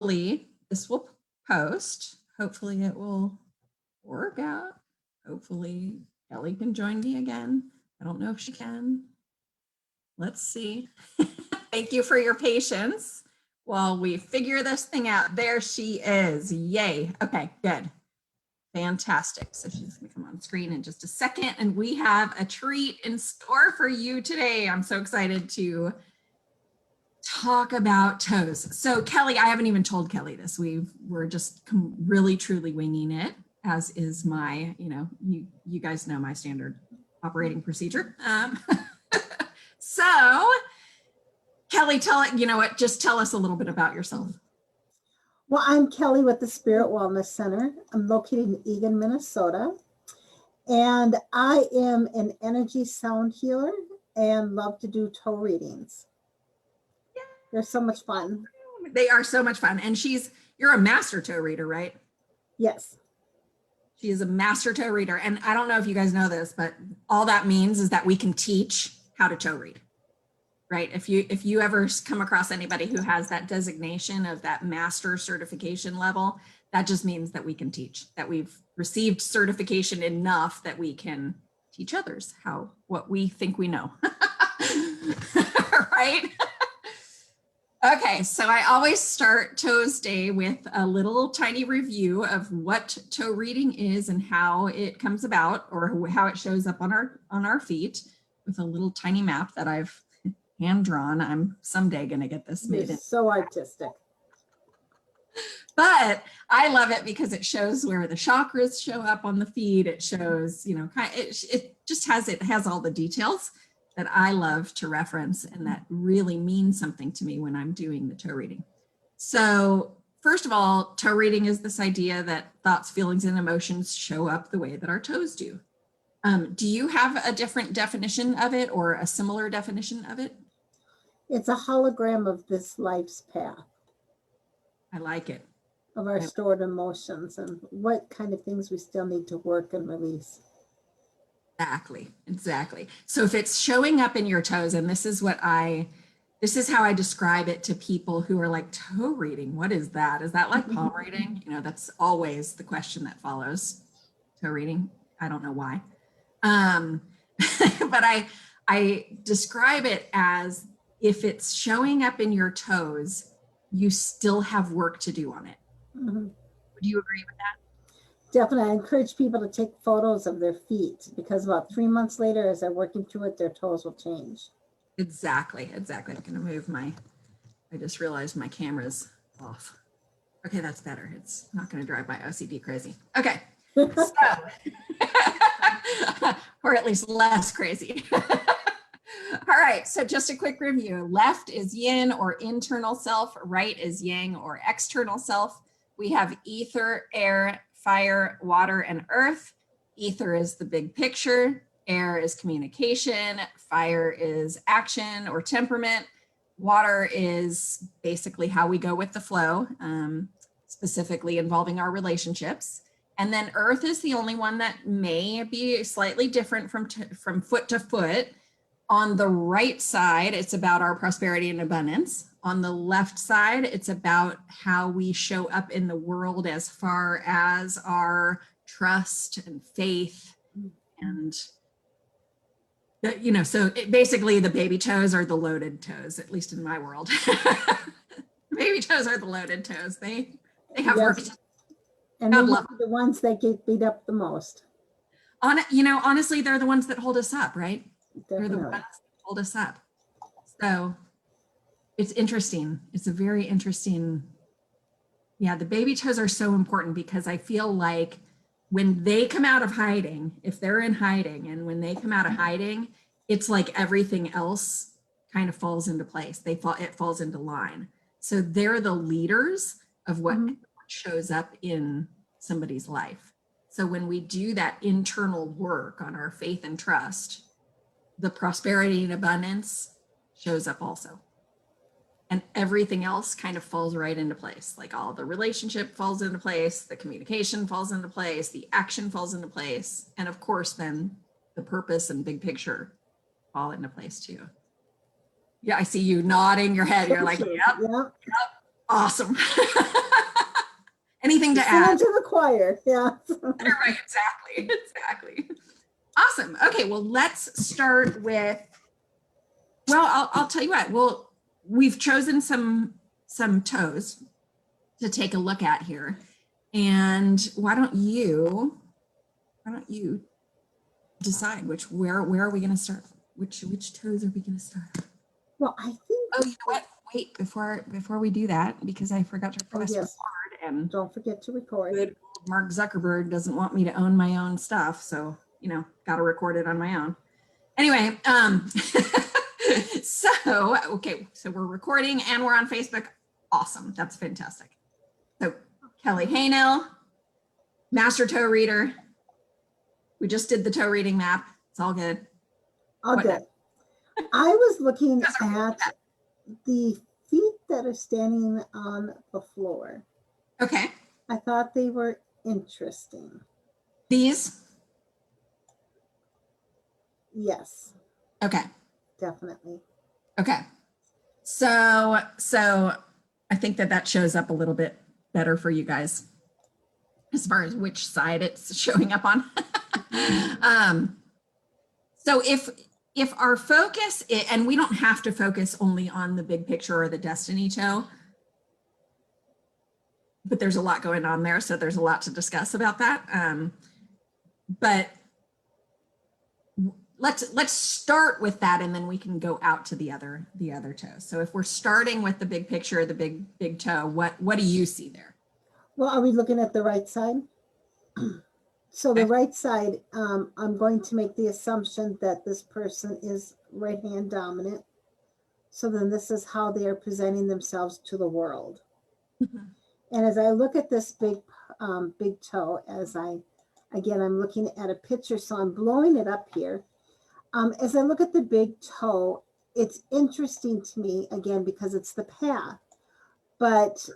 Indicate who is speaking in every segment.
Speaker 1: this will post. Hopefully it will work out. Hopefully Kelly can join me again. I don't know if she can. Let's see. Thank you for your patience while we figure this thing out. There she is. Yay. Okay, good. Fantastic. So she's going to come on screen in just a second, and we have a treat in store for you today. I'm so excited to talk about toes. So Kelly, I haven't even told Kelly this. We're just really truly winging it, as is my, you guys know my standard operating procedure. So Kelly, just tell us a little bit about yourself.
Speaker 2: Well, I'm Kelly with the Spirit Wellness Center. I'm located in Eagan, Minnesota. And I am an energy sound healer and love to do toe readings. Yeah. They're so much fun.
Speaker 1: They are so much fun. And you're a master toe reader, right?
Speaker 2: Yes.
Speaker 1: She is a master toe reader. And I don't know if you guys know this, but all that means is that we can teach how to toe read. Right? If you ever come across anybody who has that designation of that master certification level, that just means that we can teach, that we've received certification enough that we can teach others what we think we know. Right? Okay, so I always start ToesDay with a little tiny review of what toe reading is and how it comes about, or how it shows up on our feet, with a little tiny map that I've hand drawn. I'm someday going to get this made.
Speaker 2: It's so artistic.
Speaker 1: But I love it because it shows where the chakras show up on the feet. It shows, it has all the details that I love to reference and that really mean something to me when I'm doing the toe reading. So first of all, toe reading is this idea that thoughts, feelings, and emotions show up the way that our toes do. Do you have a different definition of it or a similar definition of it?
Speaker 2: It's a hologram of this life's path.
Speaker 1: I like it.
Speaker 2: Of our stored emotions and what kind of things we still need to work and release.
Speaker 1: Exactly. So if it's showing up in your toes, and this is how I describe it to people who are like, toe reading, what is that? Is that like palm reading? That's always the question that follows toe reading. I don't know why. But I describe it as, if it's showing up in your toes, you still have work to do on it. Mm-hmm. Would you agree with that?
Speaker 2: Definitely. I encourage people to take photos of their feet, because about 3 months later, as they're working through it, their toes will change.
Speaker 1: Exactly. I'm going to move I just realized my camera's off. Okay, that's better. It's not going to drive my OCD crazy. Okay. So, or at least less crazy. All right, so just a quick review. Left is yin or internal self, right is yang or external self. We have ether, air, fire, water, and earth. Ether is the big picture, air is communication, fire is action or temperament, water is basically how we go with the flow, specifically involving our relationships. And then earth is the only one that may be slightly different from foot to foot. On the right side, it's about our prosperity and abundance. On the left side, it's about how we show up in the world as far as our trust and faith. And, so basically the baby toes are the loaded toes, at least in my world. Baby toes are the loaded toes. They have work.
Speaker 2: And they're the ones that get beat up the most.
Speaker 1: Honestly, they're the ones that hold us up, right?
Speaker 2: Definitely.
Speaker 1: They're the ones that hold us up. So it's interesting. It's a very interesting. Yeah, the baby toes are so important, because I feel like when they come out of hiding, if they're in hiding, and when they come out of hiding, it's like everything else kind of falls into place. It falls into line. So they're the leaders of what shows up in somebody's life. So when we do that internal work on our faith and trust, the prosperity and abundance shows up also. And everything else kind of falls right into place. Like all the relationship falls into place, the communication falls into place, the action falls into place. And of course, then the purpose and big picture fall into place too. Yeah, I see you nodding your head. You're like, yep. Awesome. Anything to
Speaker 2: Sing
Speaker 1: add?
Speaker 2: to the choir. Yeah.
Speaker 1: Right, exactly. Awesome. Okay, well, let's start with, well, I'll tell you what, we've chosen some toes to take a look at here. And why don't you decide where are we going to start? Which toes are we going to start?
Speaker 2: Well, I think.
Speaker 1: Oh, you know what? Wait, before we do that, because I forgot to press
Speaker 2: yes.
Speaker 1: record, and
Speaker 2: Don't forget to record.
Speaker 1: good old Mark Zuckerberg doesn't want me to own my own stuff, so got to record it on my own. Anyway, so we're recording and we're on Facebook. Awesome, that's fantastic. So Kellie Haehnel, master toe reader. We just did the toe reading map. It's all good.
Speaker 2: All good. I was looking at the feet that are standing on the floor.
Speaker 1: Okay.
Speaker 2: I thought they were interesting.
Speaker 1: These?
Speaker 2: Yes.
Speaker 1: Okay.
Speaker 2: Definitely.
Speaker 1: Okay. So I think that shows up a little bit better for you guys as far as which side it's showing up on. So if our focus, and we don't have to focus only on the big picture or the destiny toe, but there's a lot going on there, so there's a lot to discuss about that. But let's start with that, and then we can go out to the other toes. So if we're starting with the big picture, the big toe, what do you see there?
Speaker 2: Well, are we looking at the right side? So the right side, I'm going to make the assumption that this person is right hand dominant. So then this is how they are presenting themselves to the world. Mm-hmm. And as I look at this big toe, I'm looking at a picture, so I'm blowing it up here. As I look at the big toe, it's interesting to me, again, because it's the path, but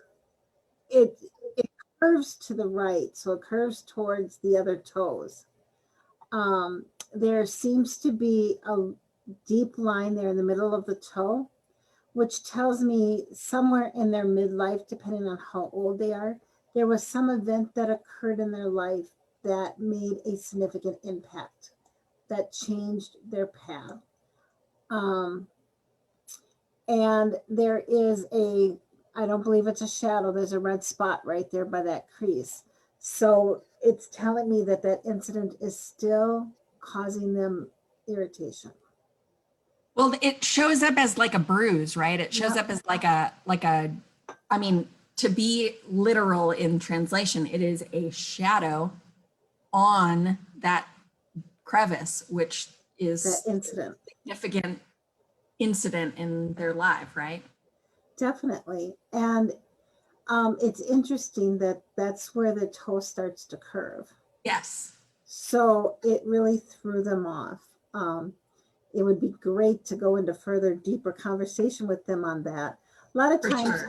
Speaker 2: it curves to the right, so it curves towards the other toes. There seems to be a deep line there in the middle of the toe, which tells me somewhere in their midlife, depending on how old they are, there was some event that occurred in their life that made a significant impact, that changed their path. And there is I don't believe it's a shadow, there's a red spot right there by that crease. So it's telling me that incident is still causing them irritation.
Speaker 1: Well, it shows up as like a bruise, right? It shows up as like a, I mean, to be literal in translation, it is a shadow on that crevice, which is
Speaker 2: that incident,
Speaker 1: significant incident in their life, right?
Speaker 2: Definitely. And it's interesting that that's where the toe starts to curve.
Speaker 1: Yes. So
Speaker 2: it really threw them off. It would be great to go into further, deeper conversation with them on that. A lot of times,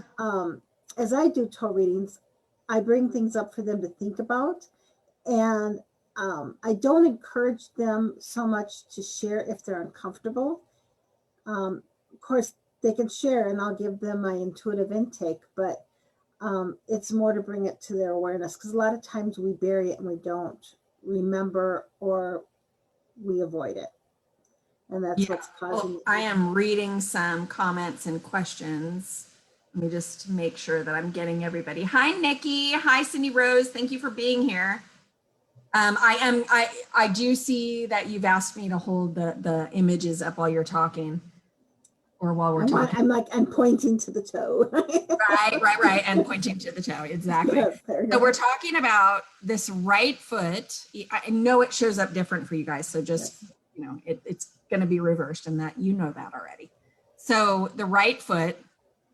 Speaker 2: as I do toe readings, I bring things up for them to think about. And I don't encourage them so much to share if they're uncomfortable. Of course, they can share and I'll give them my intuitive intake, but it's more to bring it to their awareness, because a lot of times we bury it and we don't remember or we avoid it. And that's what's causing.
Speaker 1: Well, I am reading some comments and questions. Let me just make sure that I'm getting everybody. Hi, Nikki. Hi, Cindy Rose. Thank you for being here. I do see that you've asked me to hold the images up while you're talking, or while we're talking.
Speaker 2: I'm pointing to the toe.
Speaker 1: Right. And pointing to the toe. Exactly. Yes, so we're talking about this right foot. I know it shows up different for you guys. So just, it's going to be reversed, and that that already. So the right foot,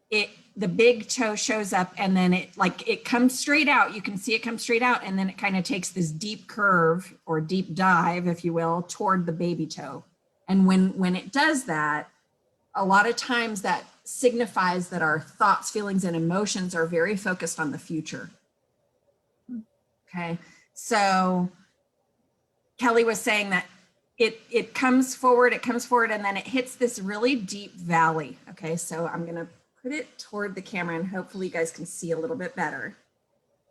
Speaker 1: the big toe shows up, and then it comes straight out. You can see it come straight out, and then it kind of takes this deep curve or deep dive, if you will, toward the baby toe. And when it does that, a lot of times that signifies that our thoughts, feelings, and emotions are very focused on the future. Okay. So Kelly was saying that it comes forward, and then it hits this really deep valley. Okay. So I'm going to put it toward the camera and hopefully you guys can see a little bit better.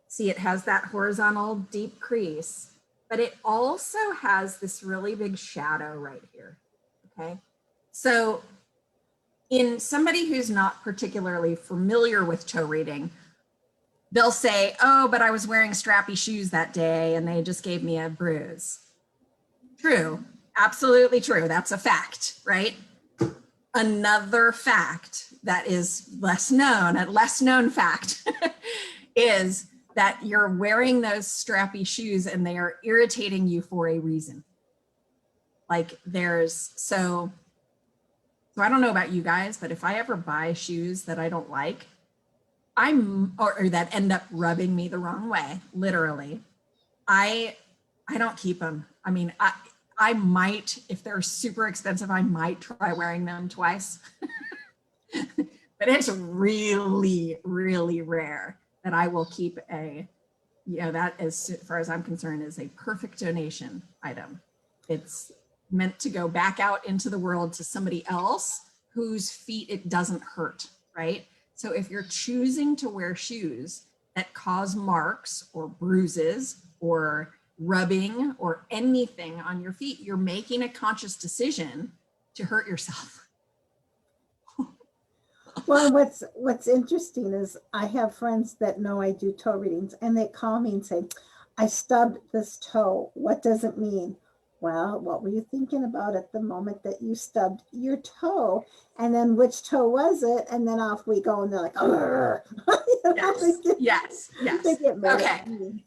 Speaker 1: See, it has that horizontal deep crease, but it also has this really big shadow right here, okay? So in somebody who's not particularly familiar with toe reading, they'll say, oh, but I was wearing strappy shoes that day and they just gave me a bruise. True, absolutely true. That's a fact, right? Another fact that is less known, a less known fact is that you're wearing those strappy shoes and they are irritating you for a reason. Like so I don't know about you guys, but if I ever buy shoes that I don't like, or that end up rubbing me the wrong way, literally, I don't keep them. I mean, I might, if they're super expensive, I might try wearing them twice. But it's really, really rare that I will keep that, as far as I'm concerned, is a perfect donation item. It's meant to go back out into the world to somebody else whose feet it doesn't hurt, right? So if you're choosing to wear shoes that cause marks or bruises or rubbing or anything on your feet, you're making a conscious decision to hurt yourself.
Speaker 2: Well, what's interesting is I have friends that know I do toe readings and they call me and say, I stubbed this toe. What does it mean? Well, what were you thinking about at the moment that you stubbed your toe? And then which toe was it? And then off we go and they're like,
Speaker 1: Yes.
Speaker 2: They get mad
Speaker 1: Okay.
Speaker 2: at me.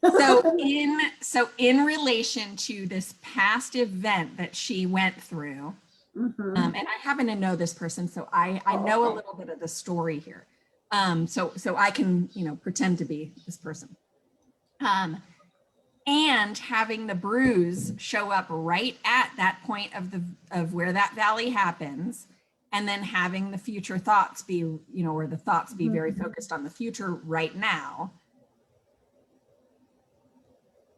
Speaker 1: So in relation to this past event that she went through,
Speaker 2: Mm-hmm.
Speaker 1: and I happen to know this person, so I know a little bit of the story here. So I can, pretend to be this person. And having the bruise show up right at that point of where that valley happens, and then having the future thoughts be, or the thoughts be very focused on the future right now.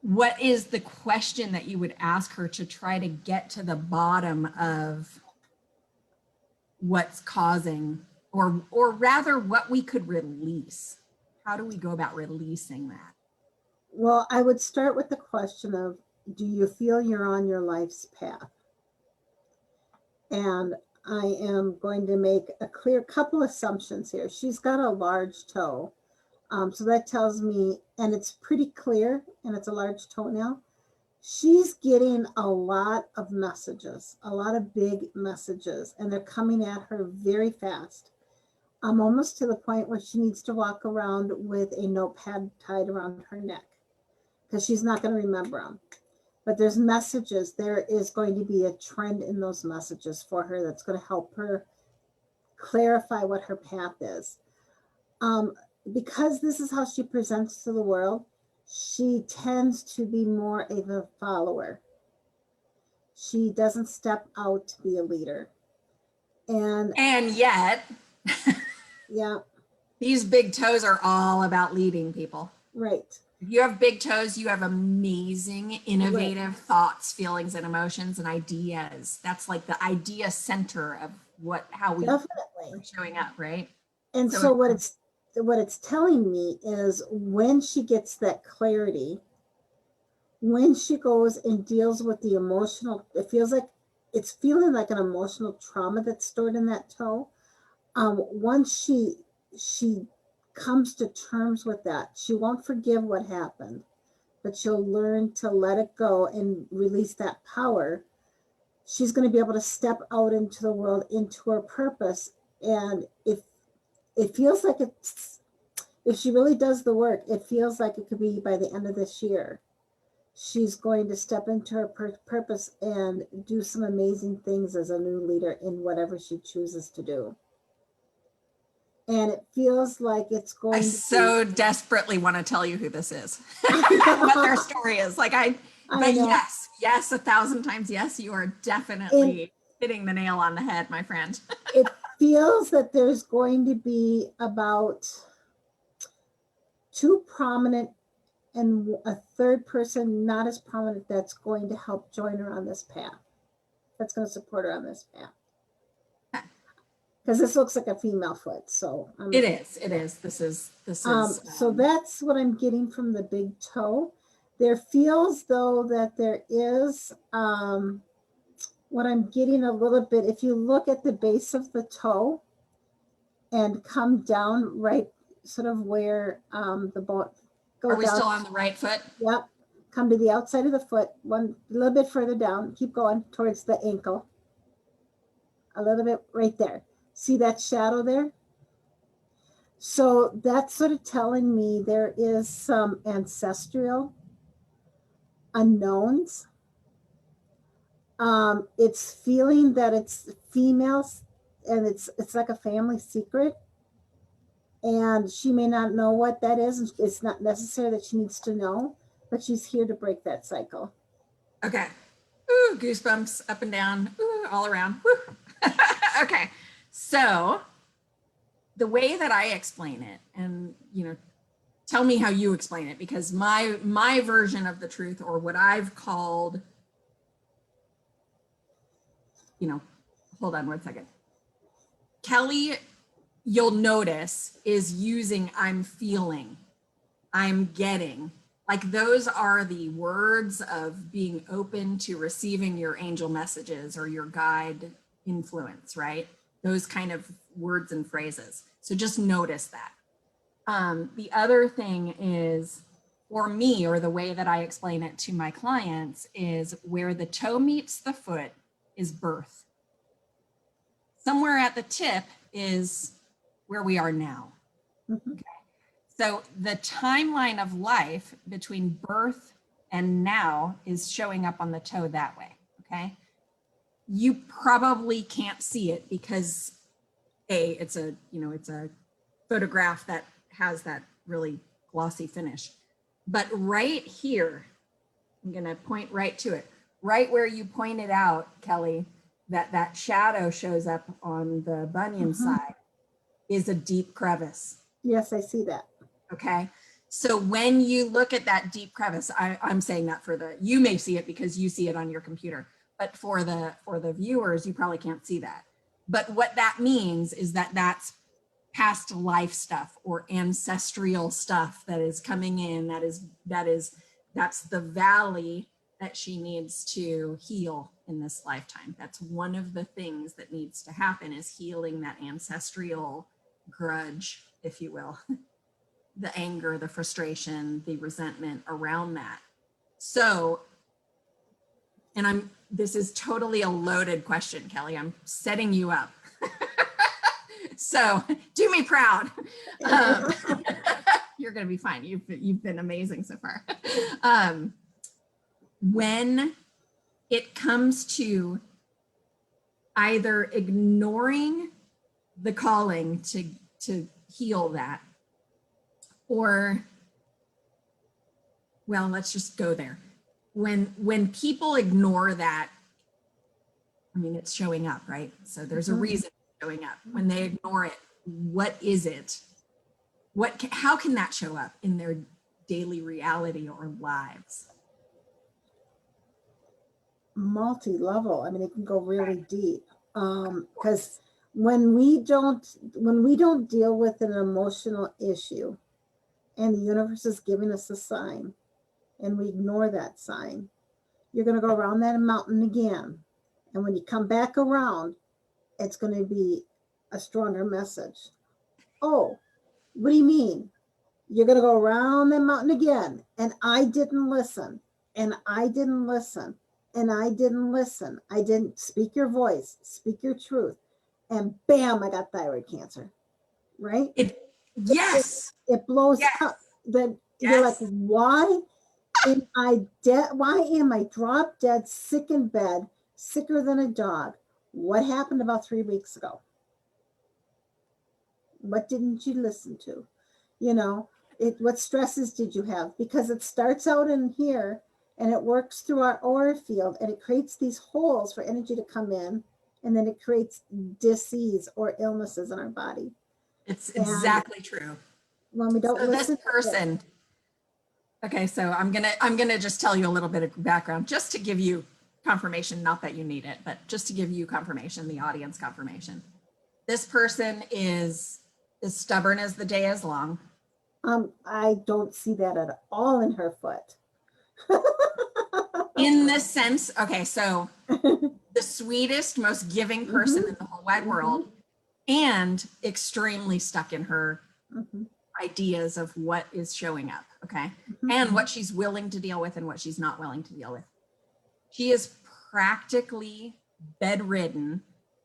Speaker 1: What is the question that you would ask her to try to get to the bottom of what's causing, or rather what we could release? How do we go about releasing that?
Speaker 2: Well, I would start with the question of, do you feel you're on your life's path? And I am going to make a clear couple assumptions here. She's got a large toe. So that tells me, and it's pretty clear, and it's a large toenail. She's getting a lot of messages, a lot of big messages, and they're coming at her very fast. I'm almost to the point where she needs to walk around with a notepad tied around her neck because she's not going to remember them. But there's messages. There is going to be a trend in those messages for her that's going to help her clarify what her path is. Because this is how she presents to the world, she tends to be more of a follower. She doesn't step out to be a leader. And
Speaker 1: yet,
Speaker 2: yeah,
Speaker 1: these big toes are all about leading people.
Speaker 2: Right.
Speaker 1: If you have big toes, you have amazing, innovative thoughts, feelings, and emotions and ideas. That's like the idea center of how we are showing up, right?
Speaker 2: And so what it's telling me is when she gets that clarity, when she goes and deals with the emotional, it's feeling like an emotional trauma that's stored in that toe. Once she comes to terms with that, she won't forgive what happened, but she'll learn to let it go and release that power. She's going to be able to step out into the world, into her purpose. And if it feels like if she really does the work, it feels like it could be by the end of this year. She's going to step into her purpose and do some amazing things as a new leader in whatever she chooses to do. And it feels like it's going to
Speaker 1: so desperately want to tell you who this is, what their story is. But yes, 1,000 times yes, you are definitely hitting the nail on the head, my friend.
Speaker 2: It feels that there's going to be about 2 prominent and a third person not as prominent that's going to help join her on this path. That's going to support her on this path. because this looks like a female foot. So
Speaker 1: It is. It is. This is.
Speaker 2: So that's what I'm getting from the big toe. There feels though that there is what I'm getting a little bit. If you look at the base of the toe and come down right, sort of where the bone.
Speaker 1: Are we still on the right foot?
Speaker 2: Yep. Come to the outside of the foot, one a little bit further down. Keep going towards the ankle. A little bit right there. See that shadow there? So that's sort of telling me there is some ancestral unknowns. It's feeling that it's females and it's like a family secret. And she may not know what that is. It's not necessary that she needs to know, but she's here to break that cycle.
Speaker 1: Okay. Ooh, goosebumps up and down, ooh, all around. Woo. Okay. So the way that I explain it, and tell me how you explain it, because my version of the truth, or what I've called, hold on one second. Kellie, you'll notice, is using I'm feeling, I'm getting. Like those are the words of being open to receiving your angel messages or your guide influence, right? Those kind of words and phrases. So just notice that. The other thing is, for me, or the way that I explain it to my clients, is where the toe meets the foot is birth. Somewhere at the tip is where we are now.
Speaker 2: Mm-hmm.
Speaker 1: Okay. So the timeline of life between birth and now is showing up on the toe that way, okay? You probably can't see it because it's a photograph that has that really glossy finish. But right here, I'm gonna point right to it, right where you pointed out, Kellie, that shadow shows up on the bunion side is a deep crevice.
Speaker 2: Yes, I see that.
Speaker 1: Okay. So when you look at that deep crevice, I'm saying that you may see it because you see it on your computer, but for the viewers, you probably can't see that. But what that means is that that's past life stuff or ancestral stuff that is coming in. That's the valley that she needs to heal in this lifetime. That's one of the things that needs to happen, is healing that ancestral grudge, if you will. The anger, the frustration, the resentment around that. So, and this is totally a loaded question, Kellie. I'm setting you up. So do me proud. You're going to be fine. You've been amazing so far. When it comes to either ignoring the calling to heal that, or, well, let's just go there. When people ignore that, I mean, it's showing up, right? So there's a reason it's showing up. When they ignore it, what is it? How can that show up in their daily reality or lives?
Speaker 2: Multi-level. I mean, it can go really deep. Because when we don't deal with an emotional issue, and the universe is giving us a sign, and we ignore that sign, you're going to go around that mountain again. And when you come back around, it's going to be a stronger message. Oh, what do you mean? You're going to go around that mountain again. And I didn't listen. And I didn't listen. And I didn't listen. I didn't speak your voice, speak your truth. And bam, I got thyroid cancer. Right?
Speaker 1: Yes.
Speaker 2: It blows up. Then you're like, why am I dead? Why am I drop dead, sick in bed, sicker than a dog? What happened about 3 weeks ago? What didn't you listen to? What stresses did you have? Because it starts out in here and it works through our aura field, and it creates these holes for energy to come in, and then it creates disease or illnesses in our body.
Speaker 1: It's exactly true.
Speaker 2: When we don't listen,
Speaker 1: this person. Okay, so I'm gonna just tell you a little bit of background, just to give you confirmation, not that you need it, but just to give you confirmation, the audience confirmation. This person is as stubborn as the day is long.
Speaker 2: I don't see that at all in her foot.
Speaker 1: In the sense, okay, so the sweetest, most giving person in the whole wide world, and extremely stuck in her ideas of what is showing up, okay? And what she's willing to deal with and what she's not willing to deal with. She is practically bedridden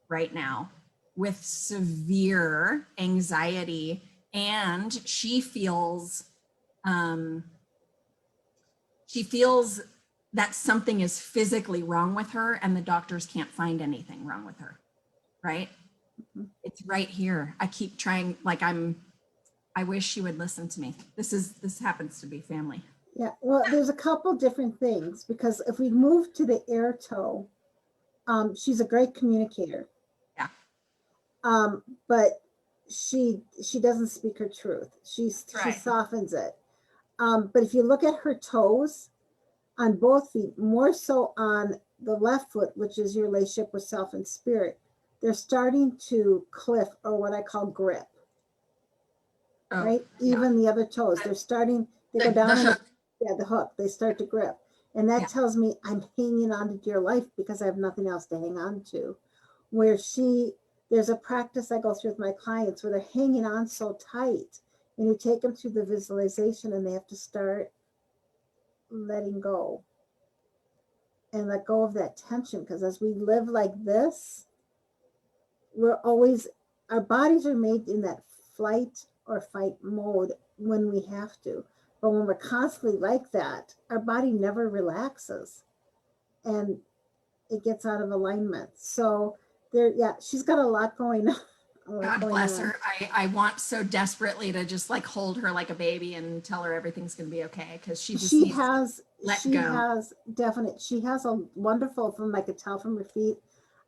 Speaker 1: right now with severe anxiety, and she feels that something is physically wrong with her and the doctors can't find anything wrong with her, right? It's right here. I keep trying, like I wish she would listen to me. This happens to be family.
Speaker 2: Yeah, well, there's a couple different things, because if we move to the air toe, she's a great communicator.
Speaker 1: Yeah.
Speaker 2: But she doesn't speak her truth. She
Speaker 1: Right.
Speaker 2: softens it. But if you look at her toes on both feet, more so on the left foot, which is your relationship with self and spirit, they're starting to cliff, or what I call grip.
Speaker 1: Oh,
Speaker 2: right?
Speaker 1: yeah.
Speaker 2: Even the other toes, they go down. The hook, they start to grip. And that tells me I'm hanging on to dear life because I have nothing else to hang on to. Where there's a practice I go through with my clients where they're hanging on so tight, and you take them through the visualization and they have to start letting go and let go of that tension. Because as we live like this, our bodies are made in that flight or fight mode when we have to. But when we're constantly like that, our body never relaxes and it gets out of alignment. So she's got a lot going on.
Speaker 1: God bless her. I want so desperately to just like hold her like a baby and tell her everything's going to be okay, because she has a wonderful, from I could tell from her feet.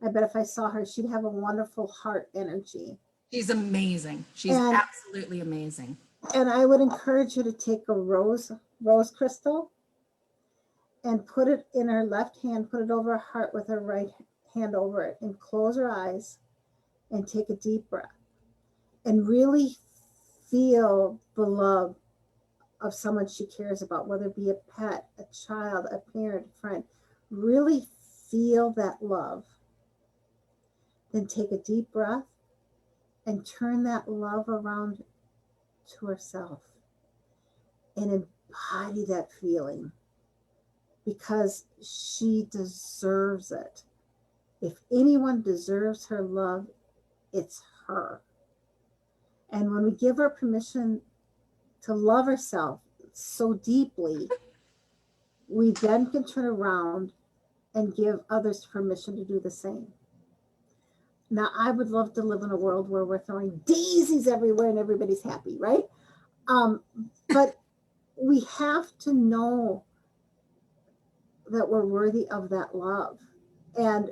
Speaker 1: I bet if I saw her, she'd have a wonderful heart energy. She's amazing. She's absolutely amazing.
Speaker 2: And I would encourage you to take a rose crystal and put it in her left hand, put it over her heart with her right hand over it, and close her eyes and take a deep breath and really feel the love of someone she cares about, whether it be a pet, a child, a parent, a friend. Really feel that love. Then take a deep breath and turn that love around to herself and embody that feeling, because she deserves it. If anyone deserves her love, it's her. And when we give her permission to love herself so deeply, we then can turn around and give others permission to do the same. Now, I would love to live in a world where we're throwing daisies everywhere and everybody's happy, right? But we have to know that we're worthy of that love. And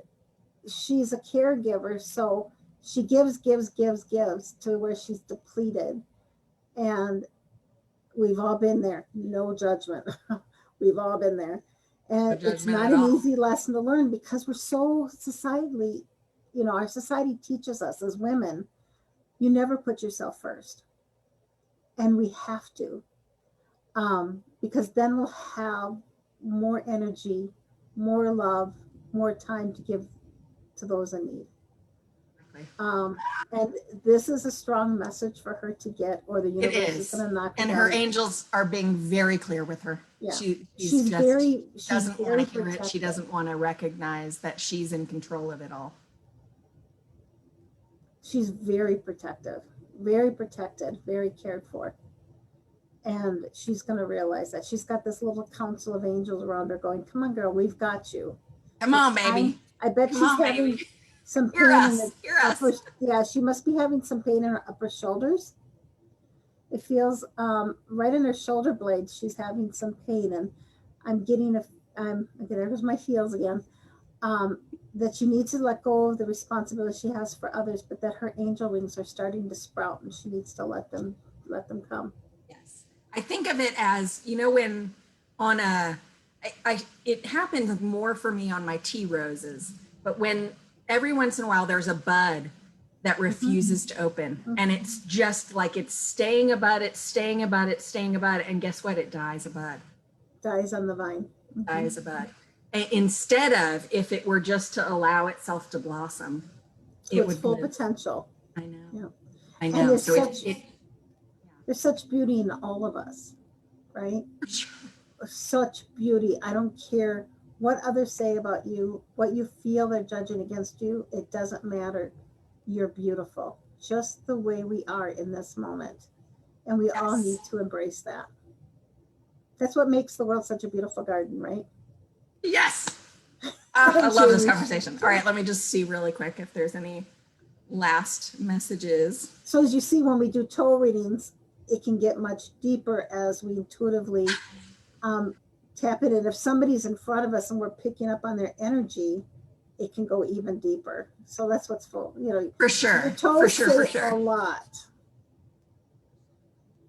Speaker 2: she's a caregiver, so she gives to where she's depleted. And we've all been there. No judgment. We've all been there. And it's not an easy lesson to learn, because we're so societally, our society teaches us as women, you never put yourself first. And we have to, because then we'll have more energy, more love, more time to give to those in need. And this is a strong message for her to get, or the universe is going to knock it down.
Speaker 1: And her angels are being very clear with her.
Speaker 2: Yeah.
Speaker 1: She doesn't want to hear it. She doesn't want to recognize that she's in control of it all.
Speaker 2: She's very protected, very cared for. And she's going to realize that. She's got this little council of angels around her going, come on, girl, we've got you.
Speaker 1: Come on, baby.
Speaker 2: I bet she's having some pain in the upper. Yeah, she must be having some pain in her upper shoulders. It feels right in her shoulder blades. She's having some pain, and I'm getting there's my feels again. That she needs to let go of the responsibility she has for others, but that her angel wings are starting to sprout, and she needs to let them come.
Speaker 1: Yes, I think of it as, when on it happened more for me on my tea roses, but when every once in a while there's a bud that refuses to open. And it's just like it's staying about it, staying about it, staying about it. And guess what? It dies a bud.
Speaker 2: Dies on the vine.
Speaker 1: Dies a bud. Instead of, if it were just to allow itself to blossom, it
Speaker 2: Its
Speaker 1: would
Speaker 2: full
Speaker 1: live.
Speaker 2: potential.
Speaker 1: I know.
Speaker 2: Yeah.
Speaker 1: I
Speaker 2: And
Speaker 1: know.
Speaker 2: there's
Speaker 1: So
Speaker 2: there's such beauty in all of us, right? Such beauty. I don't care what others say about you, what you feel they're judging against you. It doesn't matter. You're beautiful, just the way we are in this moment. And we all need to embrace that. That's what makes the world such a beautiful garden, right?
Speaker 1: Yes. I love this conversation. All right, let me just see really quick if there's any last messages.
Speaker 2: So as you see, when we do toe readings, it can get much deeper as we intuitively tap it in. If somebody's in front of us and we're picking up on their energy, it can go even deeper. So that's what's full,
Speaker 1: For sure.
Speaker 2: Your toes say a lot.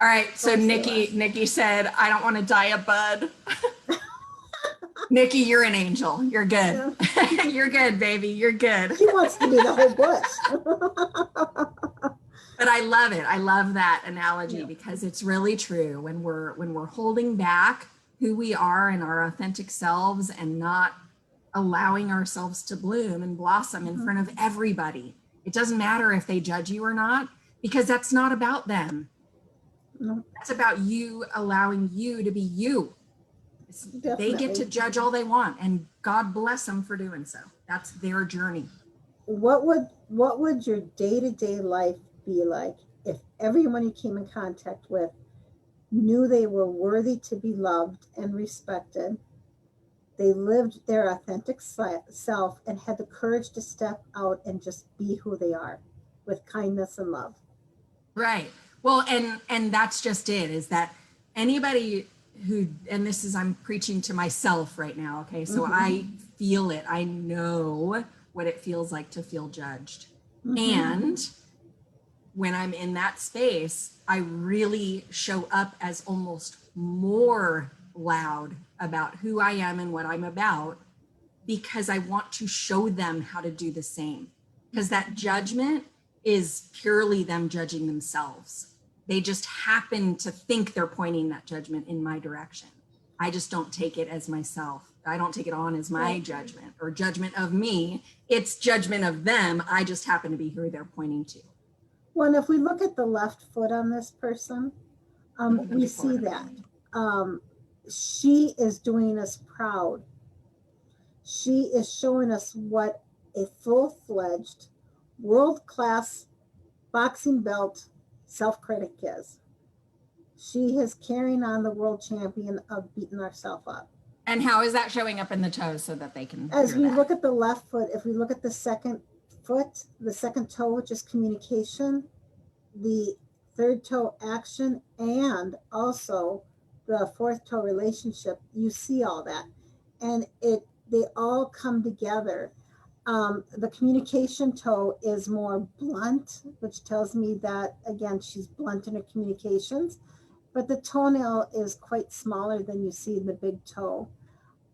Speaker 1: All right, so Nikki said, I don't want to die a bud. Nikki, you're an angel. You're good. Yeah. You're good, baby. You're good.
Speaker 2: She wants to be the whole bush.
Speaker 1: But I love it. I love that analogy because it's really true. When we're holding back who we are and our authentic selves and not allowing ourselves to bloom and blossom in front of everybody. It doesn't matter if they judge you or not, because that's not about them.
Speaker 2: No.
Speaker 1: That's about you allowing you to be you. They get to judge all they want, and God bless them for doing so. That's their journey.
Speaker 2: What would your day-to-day life be like if everyone you came in contact with knew they were worthy to be loved and respected? They lived their authentic self and had the courage to step out and just be who they are with kindness and love.
Speaker 1: Right. Well, and that's just it, is that anybody who, and this is, I'm preaching to myself right now. Okay. So I feel it. I know what it feels like to feel judged. And when I'm in that space, I really show up as almost more loud about who I am and what I'm about, because I want to show them how to do the same. Because that judgment is purely them judging themselves. They just happen to think they're pointing that judgment in my direction. I just don't take it as myself. I don't take it on as my judgment or judgment of me. It's judgment of them. I just happen to be who they're pointing to.
Speaker 2: Well, and if we look at the left foot on this person, we see that she is doing us proud. She is showing us what a full-fledged, world-class boxing belt self-critic is. She is carrying on the world champion of beating ourselves up.
Speaker 1: And how is that showing up in the toes so that they can
Speaker 2: As we look at the left foot, if we look at the second foot, the second toe, which is communication, the third toe action, and also the fourth toe relationship, you see all that. And they all come together. The communication toe is more blunt, which tells me that, again, she's blunt in her communications, but the toenail is quite smaller than you see in the big toe.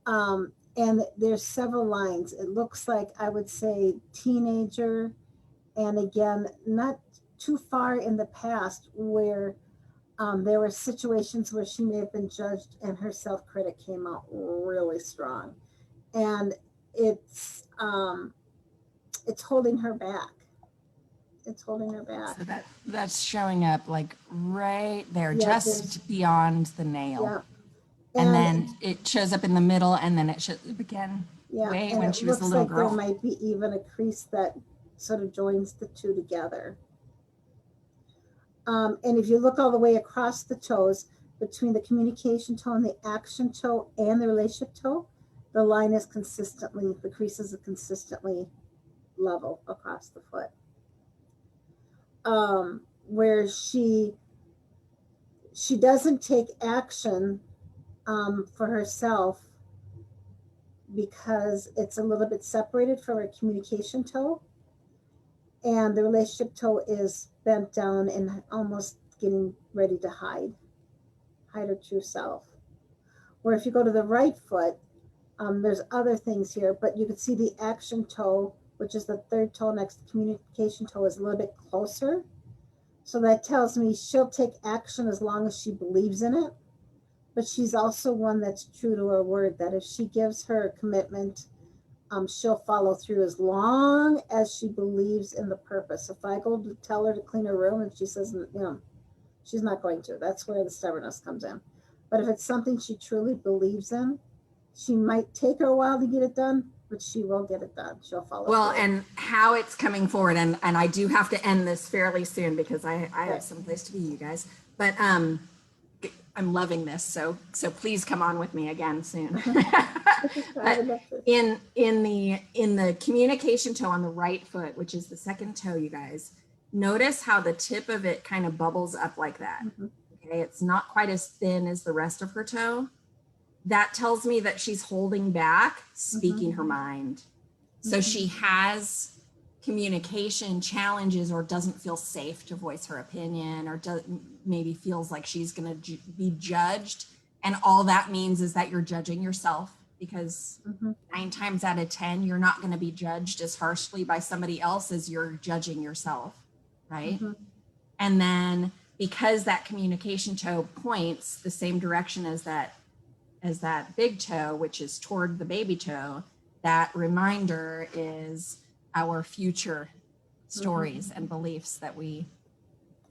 Speaker 2: And there's several lines. It looks like, I would say, teenager, and again, not too far in the past where there were situations where she may have been judged and her self-critic came out really strong. And it's holding her back. It's holding her back.
Speaker 1: So that's showing up like right there, just beyond the nail.
Speaker 2: Yeah.
Speaker 1: And then it shows up in the middle, and then it shows up again way when she was a little girl.
Speaker 2: There might be even a crease that sort of joins the two together. And if you look all the way across the toes, between the communication toe and the action toe and the relationship toe, the line is consistently, the creases are consistently level across the foot. Where she doesn't take action for herself because it's a little bit separated from her communication toe, and the relationship toe is bent down and almost getting ready to hide her true self. Where if you go to the right foot, there's other things here, but you can see the action toe which is the third toe next to communication toe, is a little bit closer. So that tells me she'll take action as long as she believes in it. But she's also one that's true to her word, that if she gives her a commitment, she'll follow through as long as she believes in the purpose. If I go to tell her to clean her room and she says, she's not going to, that's where the stubbornness comes in. But if it's something she truly believes in, she might take her a while to get it done, but she will get it done. She'll follow through.
Speaker 1: And how it's coming forward, and I do have to end this fairly soon because I have someplace to be, you guys. But I'm loving this, so please come on with me again soon. But in the communication toe on the right foot, which is the second toe, you guys, notice how the tip of it kind of bubbles up like that. Okay, it's not quite as thin as the rest of her toe. That tells me that she's holding back speaking her mind. So she has communication challenges, or doesn't feel safe to voice her opinion, or maybe feels like she's going to be judged. And all that means is that you're judging yourself, because 9 times out of 10, you're not going to be judged as harshly by somebody else as you're judging yourself, right? And then because that communication toe points the same direction as that big toe, which is toward the baby toe, that reminder is our future stories and beliefs that we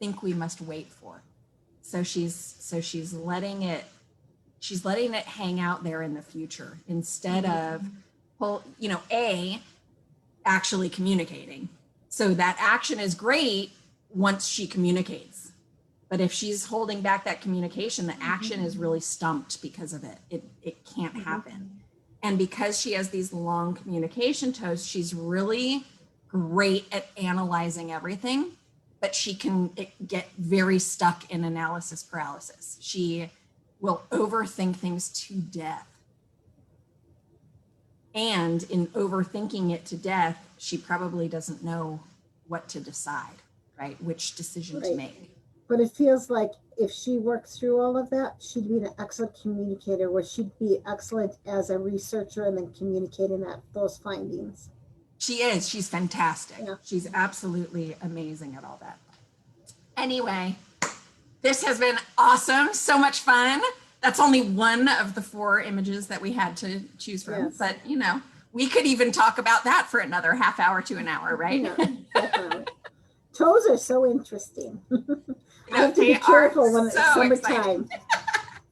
Speaker 1: think we must wait for. So she's letting it hang out there in the future instead of, actually communicating. So that action is great once she communicates. But if she's holding back that communication, the action is really stumped because of it. It can't happen. And because she has these long communication toes, she's really great at analyzing everything, but she can get very stuck in analysis paralysis. She will overthink things to death. And in overthinking it to death, she probably doesn't know what to decide, right? Which decision to make.
Speaker 2: But it feels like if she worked through all of that, she'd be an excellent communicator, where she'd be excellent as a researcher and then communicating those findings.
Speaker 1: She is. She's fantastic.
Speaker 2: Yeah.
Speaker 1: She's absolutely amazing at all that. Anyway, this has been awesome. So much fun. That's only one of the 4 images that we had to choose from. Yes. But, we could even talk about that for another half hour to an hour, right?
Speaker 2: Yeah, definitely. Toes are so interesting. I have to be careful when it's summertime.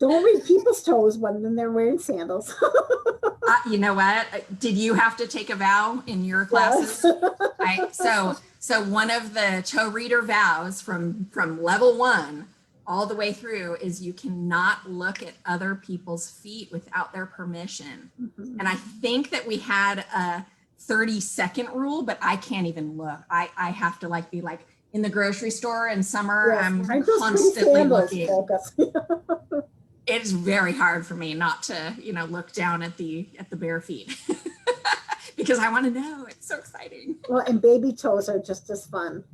Speaker 2: Don't read people's toes when they're wearing sandals.
Speaker 1: You know what? Did you have to take a vow in your classes? Yes. So one of the toe reader vows from level 1 all the way through is you cannot look at other people's feet without their permission. And I think that we had a 30-second rule, but I can't even look. I have to be in the grocery store in summer. Yes, I'm constantly looking. It's very hard for me not to, look down at the bare feet because I want to know. It's so exciting.
Speaker 2: Well, and baby toes are just as fun.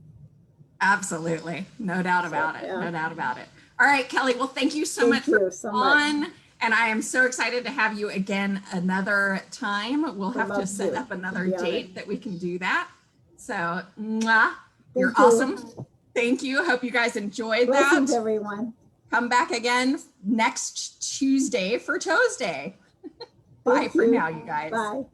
Speaker 1: Absolutely. No doubt about it. No doubt about it. All right, Kelly. Well, thank you so much for on. And I am so excited to have you again another time. We'll have to set up another date that we can do that. So, you're awesome. Thank you. Hope you guys enjoyed that.
Speaker 2: Blessings, everyone.
Speaker 1: Come back again next Tuesday for ToesDay. Bye for now, you guys.
Speaker 2: Bye.